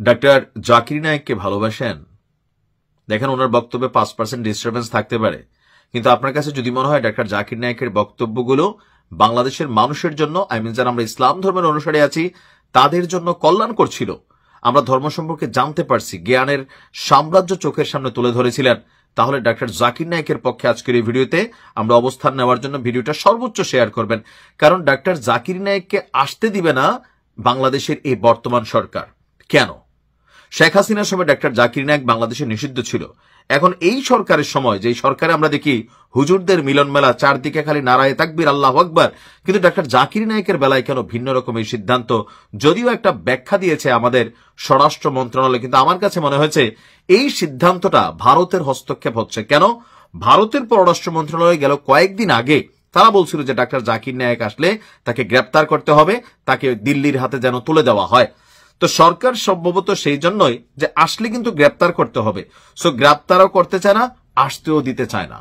Doctor Zakir নায়েককে ভালোবাসেন? দেখেন, ওনার বক্তব্যে 5% ডিস্টারবেন্স থাকতে পারে, কিন্তু আপনার কাছে যদি মনে হয় ডাক্তার জাকির নায়েকের বক্তব্যগুলো বাংলাদেশের মানুষের জন্য, যারা আমরা ইসলাম ধর্মের অনুসারী আছি তাদের জন্য কল্যাণ করছিল, আমরা ধর্ম সম্পর্কে জানতে পারছি, জ্ঞানের সাম্রাজ্য চোখের সামনে তুলে ধরেছিলেন, তাহলে ডাক্তার জাকির নায়েকের পক্ষে আজকের এই ভিডিওতে আমরা অবস্থান নেওয়ার জন্য ভিডিওটা সর্বোচ্চ শেয়ার করবেন। কারণ ডাক্তার জাকির নায়েককে আসতে দিবে না বাংলাদেশের এই বর্তমান সরকার। কেন? শেখ হাসিনার সময় ডাক্তার জাকির নায়েক বাংলাদেশে নিষিদ্ধ ছিল। এখন এই সরকারের সময়, যে সরকারে আমরা দেখি হুজুরদের মিলন মেলা, চারদিকে খালি নারায়ে তাকবীর, আল্লাহু আকবার, কিন্তু ডাক্তার জাকির নায়েকের বেলায় কেন ভিন্ন রকম এই সিদ্ধান্ত? যদিও একটা ব্যাখ্যা দিয়েছে আমাদের স্বরাষ্ট্র মন্ত্রণালয়, কিন্তু আমার কাছে মনে হয়েছে এই সিদ্ধান্তটা ভারতের হস্তক্ষেপ হচ্ছে। কেন? ভারতের পররাষ্ট্র মন্ত্রণালয় গেল কয়েকদিন আগে তারা বলছিল যে ডাক্তার জাকির নায়েক আসলে তাকে গ্রেপ্তার করতে হবে, তাকে দিল্লির হাতে যেন তুলে দেওয়া হয়। তো সরকার সম্ভবত সেই জন্যই যে আসলে কিন্তু গ্রেপ্তার করতে হবে, সো গ্রেপ্তারও করতে চায় না, আসতেও দিতে চায় না।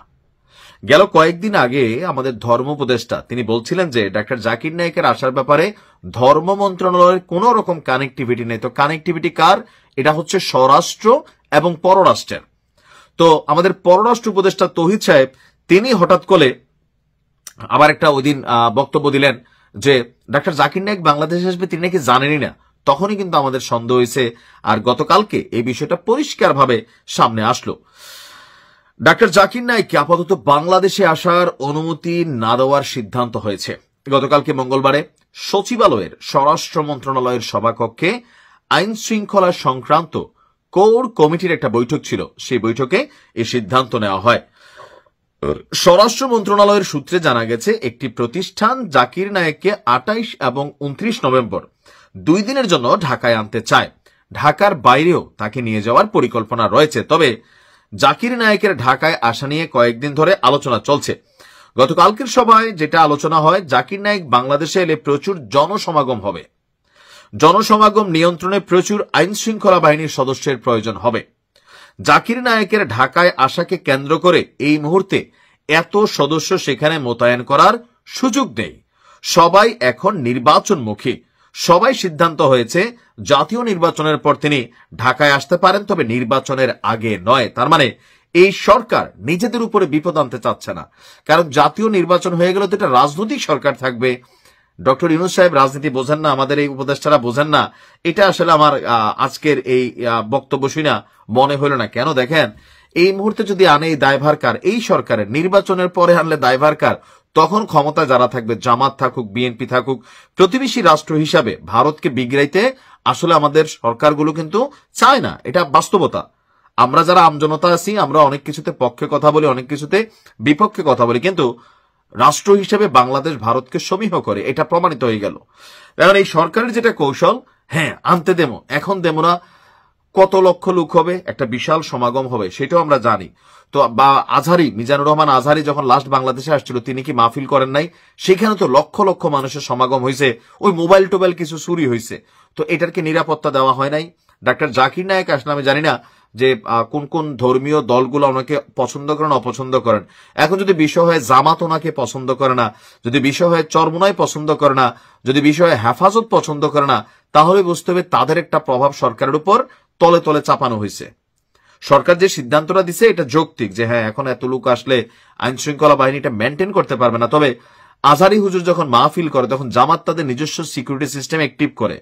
গেল কয়েকদিন আগে আমাদের ধর্ম উপদেষ্টা তিনি বলছিলেন যে ডাক্তার জাকির নায়েকের আসার ব্যাপারে ধর্ম মন্ত্রণালয়ের কোন রকম কানেক্টিভিটি নেই। তো কানেক্টিভিটি কার? এটা হচ্ছে স্বরাষ্ট্র এবং পররাষ্ট্রের। তো আমাদের পররাষ্ট্র উপদেষ্টা তৌহিদ সাহেব তিনি হঠাৎ করে আবার একটা ওই দিন বক্তব্য দিলেন যে ডাক্তার জাকির নায়েক বাংলাদেশে আসবে তিনি নাকি জানেনই না। তখনই কিন্তু আমাদের সন্দেহ হয়েছে, আর গতকালকে এই বিষয়টা পরিষ্কারভাবে সামনে আসলো। ডাক্তার জাকির নায়েককে আপাতত বাংলাদেশে আসার অনুমতি না দেওয়ার সিদ্ধান্ত হয়েছে। গতকালকে মঙ্গলবারে সচিবালয়ের স্বরাষ্ট্র মন্ত্রণালয়ের সভাকক্ষে আইন শৃঙ্খলা সংক্রান্ত কোর কমিটির একটা বৈঠক ছিল, সেই বৈঠকে এই সিদ্ধান্ত নেওয়া হয়। স্বরাষ্ট্র মন্ত্রণালয়ের সূত্রে জানা গেছে একটি প্রতিষ্ঠান জাকির নায়েককে 28 এবং 29 নভেম্বর 2 দিনের জন্য ঢাকায় আনতে চায়। ঢাকার বাইরেও তাকে নিয়ে যাওয়ার পরিকল্পনা রয়েছে। তবে জাকির নায়েকের ঢাকায় আসা নিয়ে কয়েকদিন ধরে আলোচনা চলছে। গতকালকের সভায় যেটা আলোচনা হয়, জাকির নায়েক বাংলাদেশে এলে প্রচুর জনসমাগম হবে, জনসমাগম নিয়ন্ত্রণে প্রচুর আইন শৃঙ্খলা বাহিনীর সদস্যের প্রয়োজন হবে। জাকির নায়েকের ঢাকায় আসাকে কেন্দ্র করে এই মুহূর্তে এত সদস্য সেখানে মোতায়েন করার সুযোগ নেই। সবাই এখন নির্বাচনমুখী। সবাই সিদ্ধান্ত হয়েছে জাতীয় নির্বাচনের পর তিনি ঢাকায় আসতে পারেন, তবে নির্বাচনের আগে নয়। তার মানে এই সরকার নিজেদের উপরে বিপদ আনতে চাচ্ছে না, কারণ জাতীয় নির্বাচন হয়ে গেলে তো এটা রাজনৈতিক সরকার থাকবে। ডক্টর ইউনূস সাহেব রাজনীতি বোঝেন না, আমাদের এই উপদেষ্টারা বোঝেন না। এটা আসলে আমার আজকের এই বক্তব্য শুনে মনে হলো না। কেন? দেখেন, এই মুহূর্তে যদি আনে এই দায়ভার কার? এই সরকারের। নির্বাচনের পরে আনলে দায়ভার কার? তখন ক্ষমতা যারা থাকবে, জামাত থাকুক, বিএনপি থাকুক, প্রতিবেশী রাষ্ট্র হিসাবে ভারতকে বিগড়াইতে আসলে আমাদের সরকারগুলো কিন্তু চায় না। এটা বাস্তবতা। আমরা যারা আমজনতা আছি, আমরা অনেক কিছুতে পক্ষে কথা বলি, অনেক কিছুতে বিপক্ষে কথা বলি, কিন্তু রাষ্ট্র হিসেবে বাংলাদেশ ভারতকে সমীহ করে, এটা প্রমাণিত হয়ে গেল। এখন এই সরকারের যেটা কৌশল, হ্যাঁ আনতে দেবো, এখন দেবো না, কত লক্ষ লোক হবে, একটা বিশাল সমাগম হবে, সেটাও আমরা জানি। তো বা আজহারি, মিজানুর রহমান আজহারি যখন লাস্ট বাংলাদেশে আসছিল, তিনি কি মাহফিল করেন নাই? সেখানে তো লক্ষ লক্ষ মানুষের সমাগম হয়েছে, ওই মোবাইল টোবাইল কিছু চুরি হয়েছে, তো এটার কি নিরাপত্তা দেওয়া হয় নাই? ডাক্তার জাকির নায়েক আসলে আমি জানি না যে কোন কোন ধর্মীয় দলগুলো ওনাকে পছন্দ করেন, অপছন্দ করেন। এখন যদি বিষয় হয় জামাত ওনাকে পছন্দ করে না, যদি বিষয় হয় চরমোনাই পছন্দ করে না, যদি বিষয় হেফাজত পছন্দ করে না, তাহলে বুঝতে হবে তাদের একটা প্রভাব সরকারের উপর তলে তলে চাপানো হয়েছে। সরকার যে সিদ্ধান্তটা দিছে এটা যৌক্তিক, যে হ্যাঁ এখন এত লোক আসলে আইন শৃঙ্খলা বাহিনীটা মেনটেন করতে পারবে না। তবে আজহারি হুজুর যখন মাহফিল করে, তখন জামাত তাদের নিজস্ব সিকিউরিটি সিস্টেম অ্যাক্টিভ করে।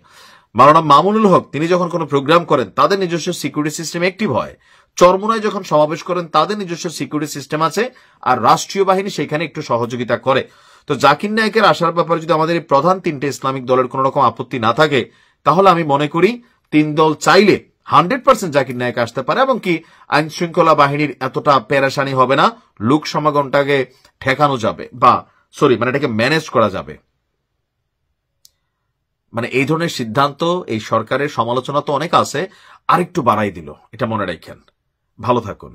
মাওলানা মামুনুল হক তিনি যখন কোনো প্রোগ্রাম করেন, তাদের নিজস্ব সিকিউরিটি সিস্টেম অ্যাক্টিভ হয়। চরমোনায় যখন সমাবেশ করেন, তাদের নিজস্ব সিকিউরিটি সিস্টেম আছে, আর রাষ্ট্রীয় বাহিনী সেখানে একটু সহযোগিতা করে। তো জাকির নায়েকের আসার ব্যাপারে যদি আমাদের এই প্রধান 3টে ইসলামিক দলের কোন রকম আপত্তি না থাকে, তাহলে আমি মনে করি 3 দল চাইলে 100% জাকির নায়েক আসতে পারে, এবং কি আইন শৃঙ্খলা বাহিনীর এতটা পেরেশানি হবে না, লোক সমাগমটাকে ঠেকানো যাবে, বা এটাকে ম্যানেজ করা যাবে। এই ধরনের সিদ্ধান্ত এই সরকারের সমালোচনা তো অনেক আছে, আরেকটু বাড়াই দিল, এটা মনে রাখেন। ভালো থাকুন।